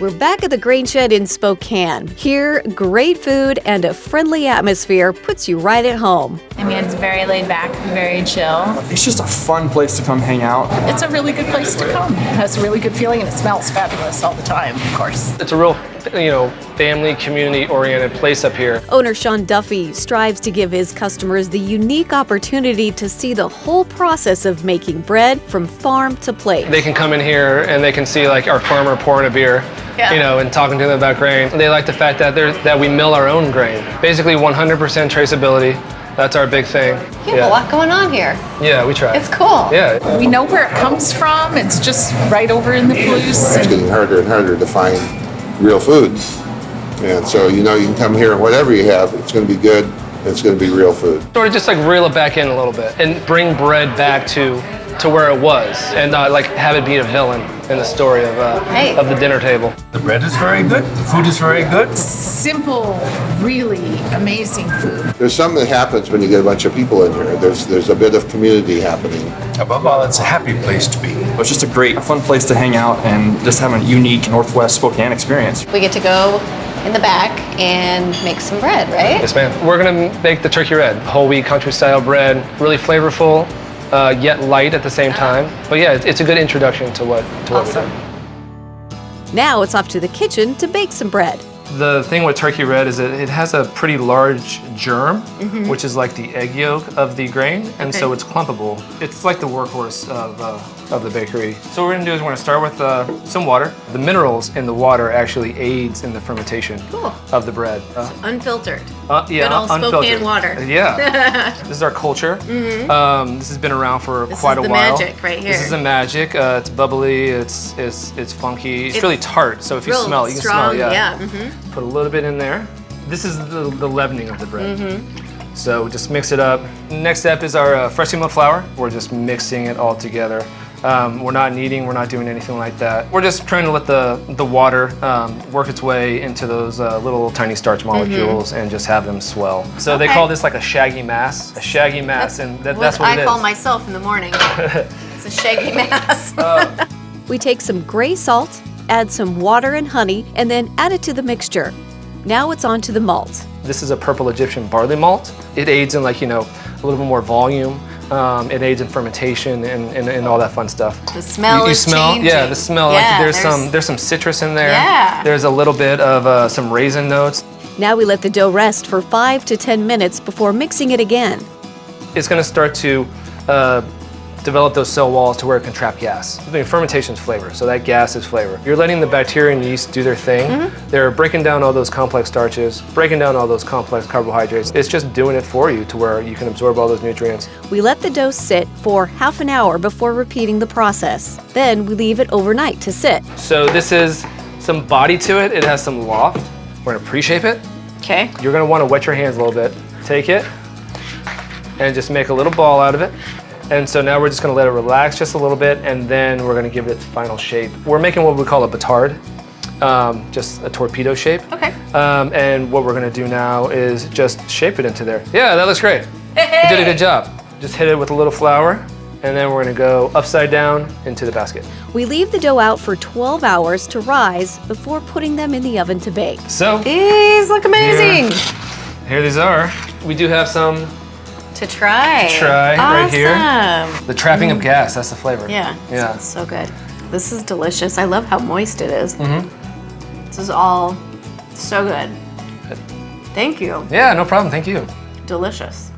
We're back at the Grain Shed in Spokane. Here, great food and a friendly atmosphere puts you right at home. I mean, it's very laid back, very chill. It's just a fun place to come hang out. It's a really good place to come. It has a really good feeling and it smells fabulous all the time, of course. It's a real, family, community-oriented place up here. Owner Sean Duffy strives to give his customers the unique opportunity to see the whole process of making bread from farm to plate. They can come in here and they can see like our farmer pouring a beer, and talking to them about grain. They like the fact that we mill our own grain. Basically 100% traceability. That's our big thing. You have a lot going on here. Yeah, we try. It's cool. Yeah. We know where it comes from. It's just right over in the Palouse. It's getting harder and harder to find real food. And so, you can come here and whatever you have, it's going to be good. It's going to be real food. Sort of just like reel it back in a little bit and bring bread back to where it was and not like have it be a villain in the story of the dinner table. The bread is very good. The food is very good. Simple, really amazing food. There's something that happens when you get a bunch of people in here. There's a bit of community happening. Above all, it's a happy place to be. It's just a great, fun place to hang out and just have a unique Northwest Spokane experience. We get to go in the back and make some bread, right? Yes, ma'am. We're gonna make the turkey red, whole wheat country style bread, really flavorful, yet light at the same time. But yeah, it's a good introduction to what we do. Now it's off to the kitchen to bake some bread. The thing with turkey red is that it has a pretty large germ, which is like the egg yolk of the grain, and so it's clumpable. It's like the workhorse of the bakery. So what we're gonna do is we're gonna start with some water. The minerals in the water actually aids in the fermentation of the bread. Unfiltered. Yeah, Good old unfiltered. Spokane water. Yeah. This is our culture. This has been around for quite a while. This is the magic right here. This is the magic. It's bubbly. It's funky. It's really tart. So if you smell it, you can smell it. Yeah. Put a little bit in there. This is the leavening of the bread. So just mix it up. Next step is our freshly milled flour. We're just mixing it all together. We're not kneading, we're not doing anything like that. We're just trying to let the water work its way into those little tiny starch molecules and just have them swell. So they call this like a shaggy mass. A shaggy mass, and that's what it is. I call myself in the morning. It's a shaggy mass. We take some gray salt, add some water and honey, and then add it to the mixture. Now it's on to the malt. This is a purple Egyptian barley malt. It aids in a little bit more volume. It aids in fermentation and all that fun stuff. The smell is changing. Yeah, the smell. Yeah, there's some citrus in there. Yeah. There's a little bit of some raisin notes. Now we let the dough rest for 5 to 10 minutes before mixing it again. It's going to start to develop those cell walls to where it can trap gas. Fermentation is flavor, so that gas is flavor. You're letting the bacteria and yeast do their thing. They're breaking down all those complex starches, breaking down all those complex carbohydrates. It's just doing it for you to where you can absorb all those nutrients. We let the dough sit for half an hour before repeating the process. Then we leave it overnight to sit. So this is some body to it. It has some loft. We're gonna pre-shape it. Okay. You're gonna wanna wet your hands a little bit. Take it and just make a little ball out of it. And so now we're just gonna let it relax just a little bit, and then we're gonna give it its final shape. We're making what we call a batard, just a torpedo shape. Okay. And what we're gonna do now is just shape it into there. Yeah, that looks great. You did a good job. Just hit it with a little flour, and then we're gonna go upside down into the basket. We leave the dough out for 12 hours to rise before putting them in the oven to bake. So, These look amazing. here these are. We do have some To try. right here. Awesome. The trapping of gas, that's the flavor. Yeah. Yeah. It's so good. This is delicious. I love how moist it is. This is all so good. Thank you. Yeah, no problem, thank you. Delicious.